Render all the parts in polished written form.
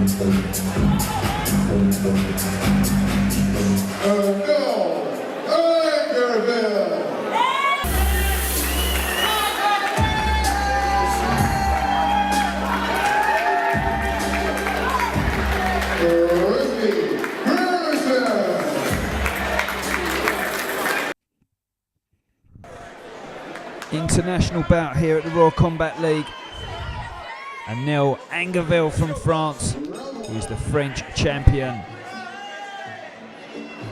Angerville. Christi, Brereton. International bout here at the Royal Combat League. Anaëlle Angerville from France, who is the French champion.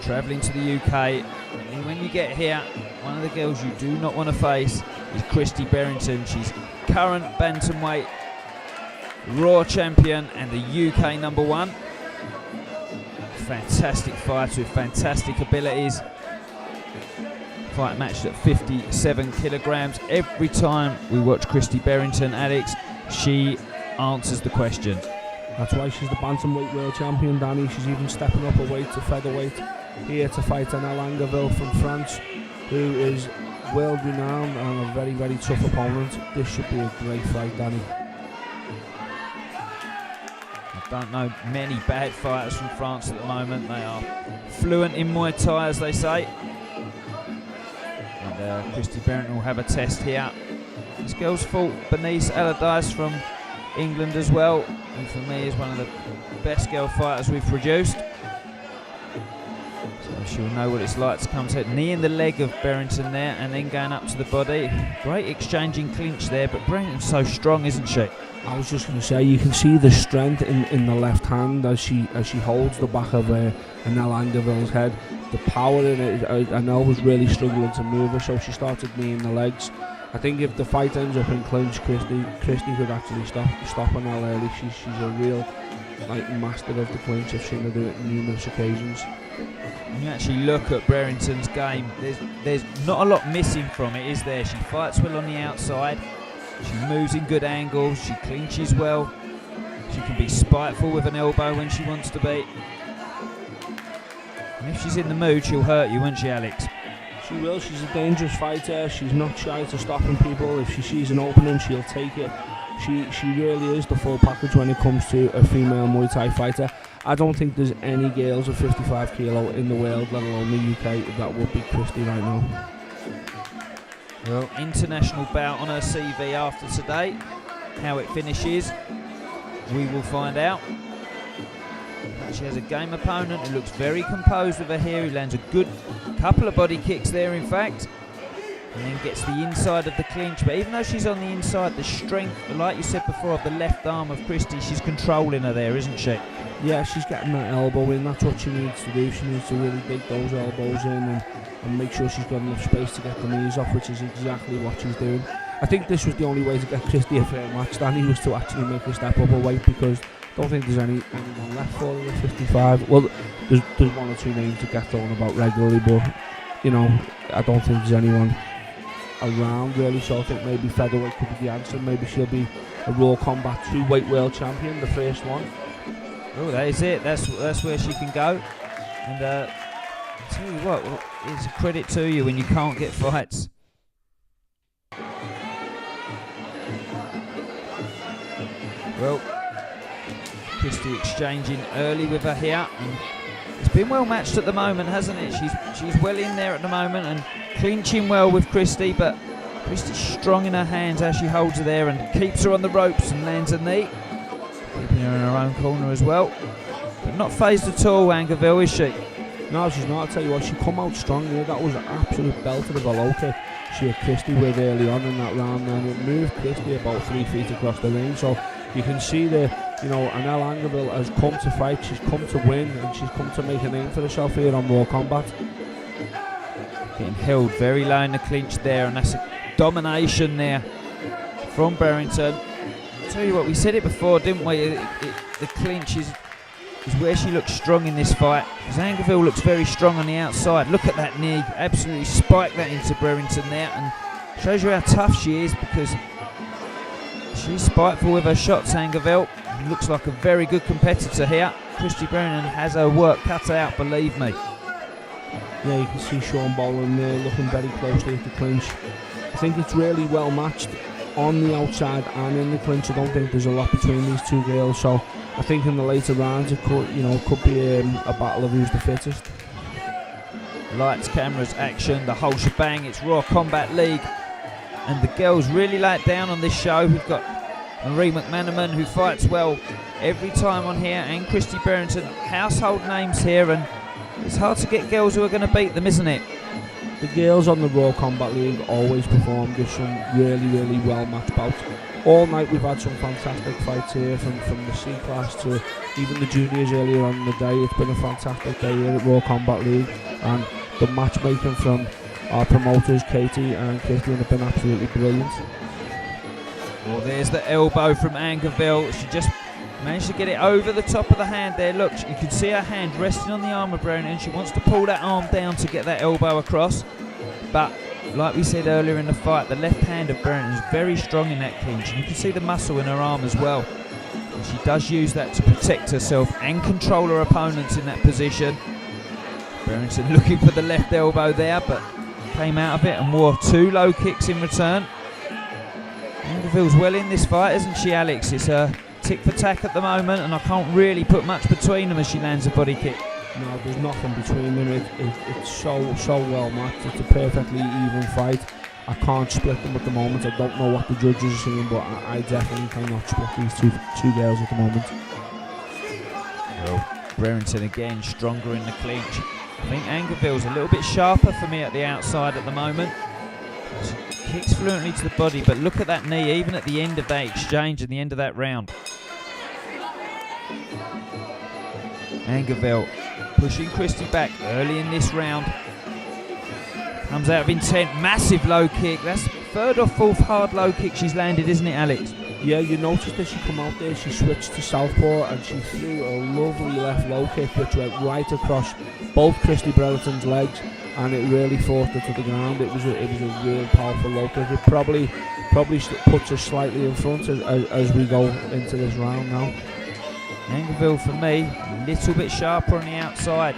Travelling to the UK, and when you get here, one of the girls you do not want to face is Christi Brereton. She's current bantamweight Raw champion and the UK #1. Fantastic fighter with fantastic abilities. Fight matched at 57 kilograms. Every time we watch Christi Brereton, Alex, she answers the question. That's why she's the bantamweight world champion, Danny. She's even stepping up a weight to featherweight here to fight Anaëlle Angerville from France, who is world renowned and a very, very tough opponent. This should be a great fight, Danny. I don't know many bad fighters from France at the moment. They are fluent in Muay Thai, as they say. And Christi Brereton will have a test here. This girl's fought Bernice Allardyce from England as well, and for me is one of the best girl fighters we've produced. So she'll know what it's like to come to it. Knee in the leg of Brereton there, and then going up to the body. Great exchanging clinch there, but Brereton's so strong, isn't she? I was just going to say, you can see the strength in the left hand as she holds the back of Anaëlle Angerville's head. The power in it, Anaëlle was really struggling to move her, so she started kneeing the legs. I think if the fight ends up in clinch, Christi could actually stop Anaëlle early. She's a real master of the clinch. I've seen her do it on numerous occasions. When you actually look at Brereton's game, there's not a lot missing from it, is there? She fights well on the outside. She moves in good angles. She clinches well. She can be spiteful with an elbow when she wants to be. And if she's in the mood, she'll hurt you, won't she, Alex? She will. She's a dangerous fighter. She's not shy to stopping people. If she sees an opening, she'll take it. She really is the full package when it comes to a female Muay Thai fighter. I don't think there's any girls of 55 kilo in the world, let alone the UK, that would be Christi right now. Well, international bout on her CV after today. How it finishes, we will find out. She has a game opponent who looks very composed with her here. He lands a good couple of body kicks there, in fact, and then gets the inside of the clinch. But even though she's on the inside, the strength, like you said before, of the left arm of Christi, she's controlling her there, isn't she? Yeah, she's getting that elbow in. That's what she needs to do. She needs to really dig those elbows in and make sure she's got enough space to get the knees off, which is exactly what she's doing. I think this was the only way to get Christi a fair match, Danny, was to actually make her step up a weight, because I don't think there's anyone left for her at 55. Well, there's one or two names to get thrown about regularly, but you know, I don't think there's anyone around really. So I think maybe featherweight could be the answer. Maybe she'll be a Raw Combat 2-weight world champion, the first one. Oh, that is it. That's where she can go. And I tell you what, it's a credit to you when you can't get fights. Well, Christi exchanging early with her here, and it's been well matched at the moment, hasn't it? She's well in there at the moment and clinching well with Christi, but Christi's strong in her hands as she holds her there and keeps her on the ropes and lands a knee, keeping her in her own corner as well. But not phased at all, Angerville, is she? No, she's not. I'll tell you what, she come out strong here. That was an absolute belter of a low kick she had Christi with early on in that round, and it moved Christi about 3 feet across the ring. So you can see that, you know, Anaëlle Angerville has come to fight, she's come to win, and she's come to make a name for herself here on Raw Combat. Getting held very low in the clinch there, and that's a domination there from Brereton. I'll tell you what, we said it before, didn't we? The clinch is where she looks strong in this fight, because Angerville looks very strong on the outside. Look at that knee, absolutely spiked that into Brereton there, and shows you how tough she is, because she's spiteful with her shots, Angerville. Looks like a very good competitor here. Christi Brereton has her work cut out, believe me. Yeah, you can see Sean Boland there looking very closely at the clinch. I think it's really well matched on the outside and in the clinch. I don't think there's a lot between these two girls, so I think in the later rounds it could be a battle of who's the fittest. Lights, cameras, action, the whole shebang. It's Raw Combat League, and the girls really lay it down on this show. We've got Marie McManaman, who fights well every time on here, and Christi Brereton, household names here, and it's hard to get girls who are going to beat them, isn't it? The girls on the Raw Combat League always perform. There's some really well matched bouts. All night we've had some fantastic fights here, from the C class to even the juniors earlier on in the day. It's been a fantastic day here at Raw Combat League, and the matchmaking from our promoters Katie and Christi have been absolutely brilliant. Well, there's the elbow from Angerville. She just managed to get it over the top of the hand there. Look, you can see her hand resting on the arm of Brereton, and she wants to pull that arm down to get that elbow across. But like we said earlier in the fight, the left hand of Brereton is very strong in that clinch, and you can see the muscle in her arm as well. And she does use that to protect herself and control her opponents in that position. Brereton looking for the left elbow there, but came out of it and wore 2 low kicks in return. Angerville's well in this fight, isn't she, Alex? It's a tick for tack at the moment, and I can't really put much between them as she lands a body kick. No, there's nothing between them. It's so well matched. It's a perfectly even fight. I can't split them at the moment. I don't know what the judges are saying, but I definitely cannot split these two girls at the moment. Well, Brereton again stronger in the clinch. I think Angerville's a little bit sharper for me at the outside at the moment. She kicks fluently to the body, but look at that knee, even at the end of that exchange and the end of that round. Angerville pushing Christi back early in this round. Comes out of intent, massive low kick. That's third or fourth hard low kick she's landed, isn't it, Alex? Yeah, you noticed that she come out there, she switched to southpaw and she threw a lovely left low kick which went right across both Christi Brereton's legs, and it really forced her to the ground. It was a real powerful low kick. It probably puts us slightly in front as we go into this round now. Angerville, for me, a little bit sharper on the outside.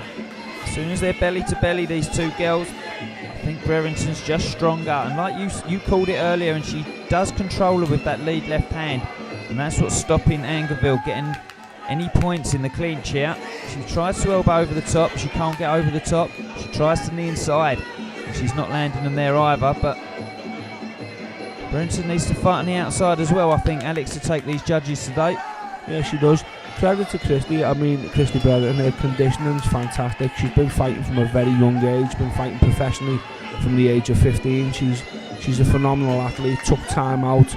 As soon as they're belly to belly, these two girls, I think Brereton's just stronger. And like you called it earlier, and she does control her with that lead left hand. And that's what's stopping Angerville getting any points in the clinch here. She tries to elbow over the top. She can't get over the top. She tries to knee inside. And she's not landing them there either. But Brereton needs to fight on the outside as well, I think, Alex, to take these judges today. Yeah, she does. Credit to Christi. I mean, Christi Brereton, her conditioning's fantastic. She's been fighting from a very young age, been fighting professionally from the age of 15. She's a phenomenal athlete. Took time out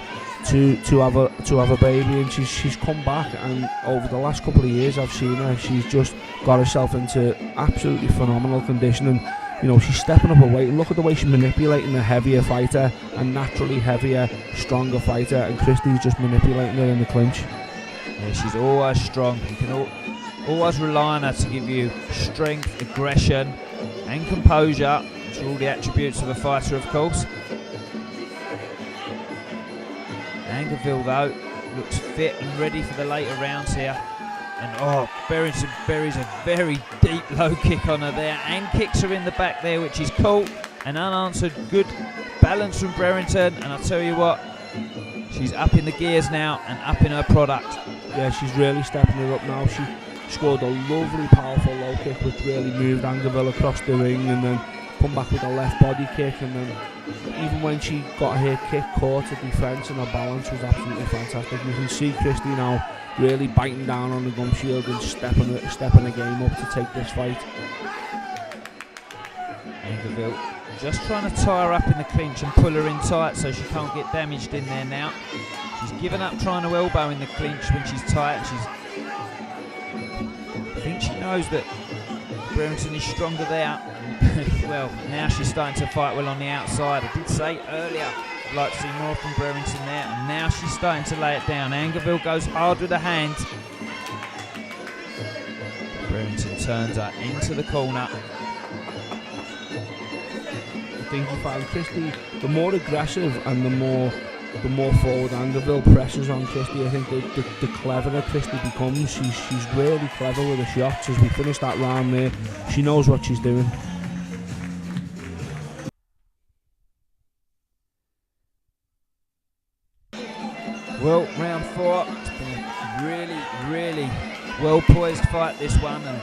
to have a baby, and she's come back. And over the last couple of years, I've seen her. She's just got herself into absolutely phenomenal conditioning. You know, she's stepping up her weight. Look at the way she's manipulating a heavier fighter, a naturally heavier, stronger fighter, and Christi's just manipulating her in the clinch. Yeah, she's always strong. You can always rely on her to give you strength, aggression and composure, which are all the attributes of a fighter, of course. Angerville, though, looks fit and ready for the later rounds here. And Brereton buries a very deep low kick on her there and kicks her in the back there, which is cool. An unanswered good balance from Brereton, and I'll tell you what, she's up in the gears now and up in her product. Yeah, she's really stepping it up now. She scored a lovely, powerful low kick which really moved Angerville across the ring, and then come back with a left body kick, and then even when she got her kick caught, her defence and her balance was absolutely fantastic. You can see Christi now really biting down on the gum shield and stepping the game up to take this fight. Angerville just trying to tie her up in the clinch and pull her in tight so she can't get damaged in there now. She's given up trying to elbow in the clinch when she's tight. I think she knows that Brereton is stronger there. Well, now she's starting to fight well on the outside. I did say earlier I'd like to see more from Brereton there, and now she's starting to lay it down. Angerville goes hard with the hand. Brereton turns her into the corner. I think you find Christi, the more aggressive and the more forward Angerville presses on Christi, I think the cleverer Christi becomes. She's really clever with the shots. As we finish that round there, she knows what she's doing. Well, round 4, it's been a really well poised fight, this one, and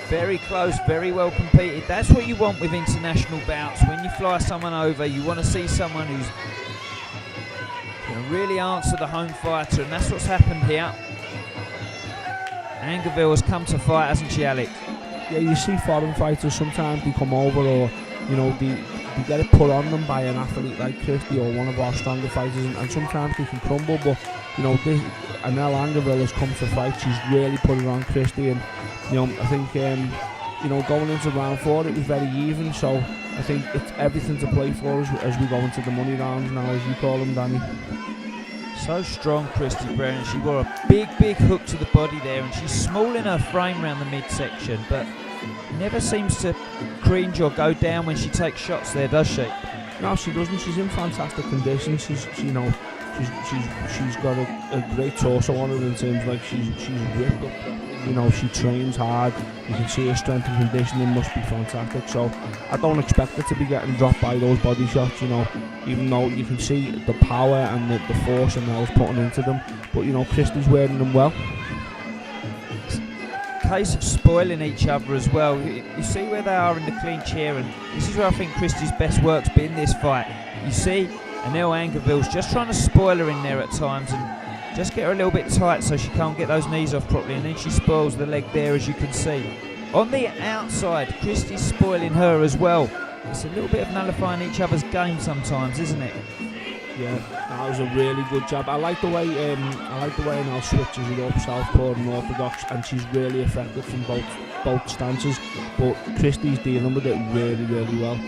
very close, very well competed. That's what you want with international bouts. When you fly someone over, you want to see someone who's going to really answer the home fighter, and that's what's happened here. Angerville has come to fight, hasn't she, Alex? Yeah, you see foreign fighters, sometimes they come over, or you know, they get it put on them by an athlete like Christi or one of our stronger fighters, and sometimes they can crumble. But you know, Anaëlle Angerville has come to fight. She's really put it on Christi, and you know, I think you know, going into round 4 it was very even. So I think it's everything to play for as we go into the money rounds now, as you call them, Danny. So strong, Christi Brereton. She wore a big hook to the body there, and she's small in her frame around the midsection, but never seems to cringe or go down when she takes shots there, does she? No, she doesn't. She's in fantastic condition. She's you know, she's got a great torso on her in terms of, like, she's ripped up. You know, she trains hard. You can see her strength and conditioning must be fantastic. So I don't expect her to be getting dropped by those body shots, you know, even though you can see the power and the force and those putting into them. But you know, Christi's wearing them well. Case of spoiling each other as well. You see where they are in the clinch here, and this is where I think Christi's best work's been this fight. You see Anaëlle Angerville's just trying to spoil her in there at times and just get her a little bit tight so she can't get those knees off properly, and then she spoils the leg there, as you can see. On the outside, Christi's spoiling her as well. It's a little bit of nullifying each other's game sometimes, isn't it? Yeah, that was a really good job. I like the way Anaëlle switches it up, southpaw and orthodox, and she's really effective from both stances. But Christi's dealing with it really well.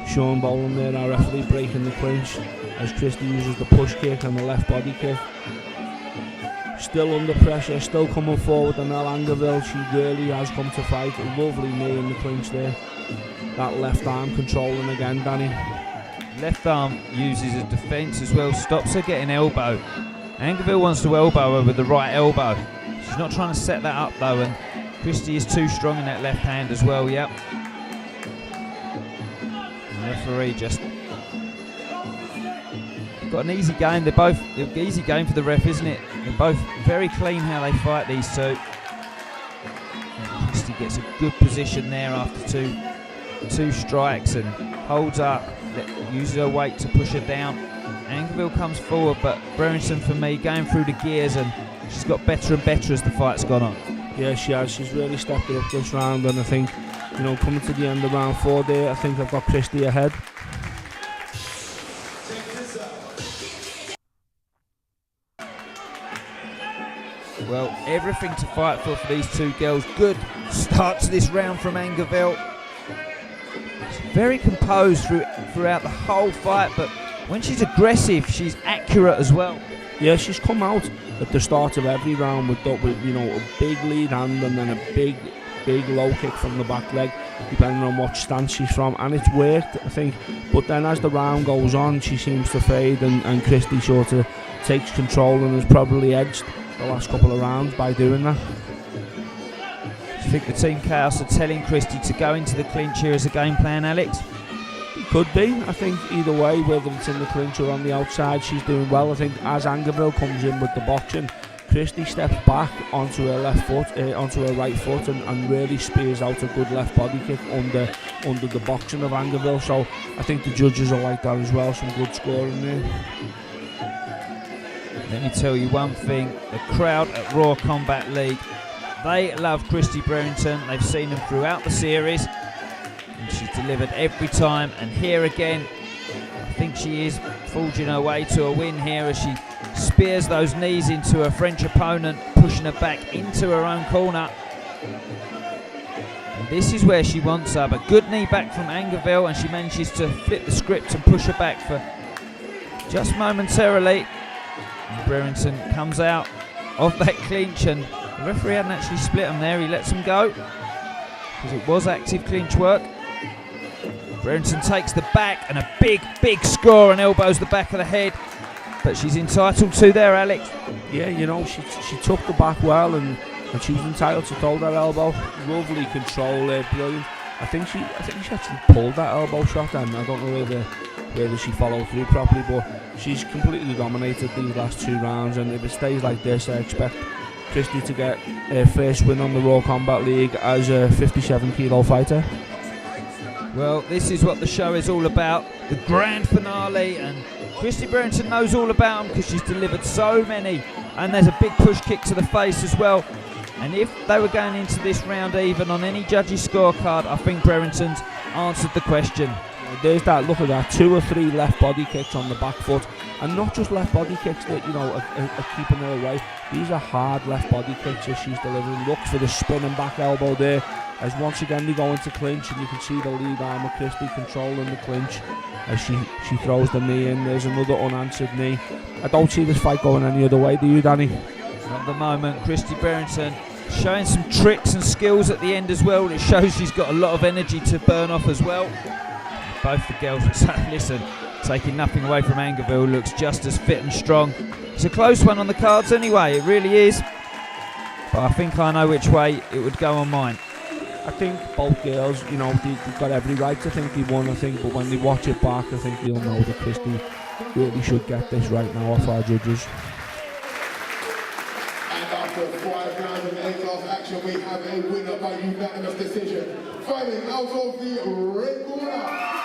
Sean Boland there, our referee, breaking the clinch as Christi uses the push kick and the left body kick. Still under pressure, still coming forward. Anaëlle Angerville, she really has come to fight. A lovely knee in the clinch there. That left arm controlling again, Danny. Left arm uses a defence as well, stops her getting elbow. Angerville wants to elbow her with the right elbow. She's not trying to set that up though, and Christi is too strong in that left hand as well, yep. The referee just got an easy game. They're both easy game for the ref, isn't it? They're both very clean how they fight, these two. And Christi gets a good position there after two strikes and holds up, uses her weight to push her down. Angerville comes forward, but Brereton, for me, going through the gears, and she's got better and better as the fight's gone on. Yeah, she has. She's really stepped it up this round, and I think, you know, coming to the end of round 4 there, I think I've got Christi ahead. Well, everything to fight for these two girls. Good start to this round from Angerville. She's very composed throughout the whole fight, but when she's aggressive, she's accurate as well. Yeah, she's come out at the start of every round with you know, a big lead hand and then a big low kick from the back leg, depending on what stance she's from, and it's worked, I think. But then as the round goes on, she seems to fade, and Christi sort of takes control and has probably edged the last couple of rounds by doing that. Do you think the Team Chaos are telling Christi to go into the clinch here as a game plan, Alex? It could be. I think either way, whether it's in the clinch or on the outside, she's doing well. I think as Angerville comes in with the boxing, Christi steps back onto her left foot, onto her right foot, and really spears out a good left body kick under the boxing of Angerville. So I think the judges will like that as well. Some good scoring there. Let me tell you one thing, the crowd at Raw Combat League, they love Christi Brereton. They've seen them throughout the series, and she's delivered every time. And here again, I think she is forging her way to a win here as she spears those knees into her French opponent, pushing her back into her own corner. And this is where she wants her. A good knee back from Angerville, and she manages to flip the script and push her back for just momentarily. Brereton comes out of that clinch, and the referee hadn't actually split them there. He lets them go because it was active clinch work. Brereton takes the back, and a big score, and elbows the back of the head. But she's entitled to there, Alex. Yeah, you know, she took the back well, and she was entitled to throw that elbow. Lovely control there, brilliant. I think she actually pulled that elbow shot, and I don't know whether she followed through properly, but she's completely dominated these last 2 rounds, and if it stays like this, I expect Christi to get her first win on the Raw Combat League as a 57 kilo fighter. Well, this is what the show is all about, the grand finale, and Christi Brereton knows all about them because she's delivered so many, and there's a big push kick to the face as well. And if they were going into this round even on any judges' scorecard, I think Brereton's answered the question. There's that, look at that, 2 or 3 left body kicks on the back foot, and not just left body kicks that, you know, are keeping her away. These are hard left body kicks as she's delivering. Look for the spinning back elbow there, as once again they go into clinch, and you can see the lead arm of Christi controlling the clinch as she throws the knee in. There's another unanswered knee. I don't see this fight going any other way, do you, Danny? At the moment, Christi Brereton showing some tricks and skills at the end as well. It shows she's got a lot of energy to burn off as well. Both the girls, listen, taking nothing away from Angerville, looks just as fit and strong. It's a close one on the cards anyway, it really is. But I think I know which way it would go on mine. I think both girls, you know, they've got every right to think they won, I think, but when they watch it back, I think they'll know that Christi really should get this right now off our judges. And after 5 rounds of A-class action, we have a winner by unanimous decision. Fighting out of the ring corner.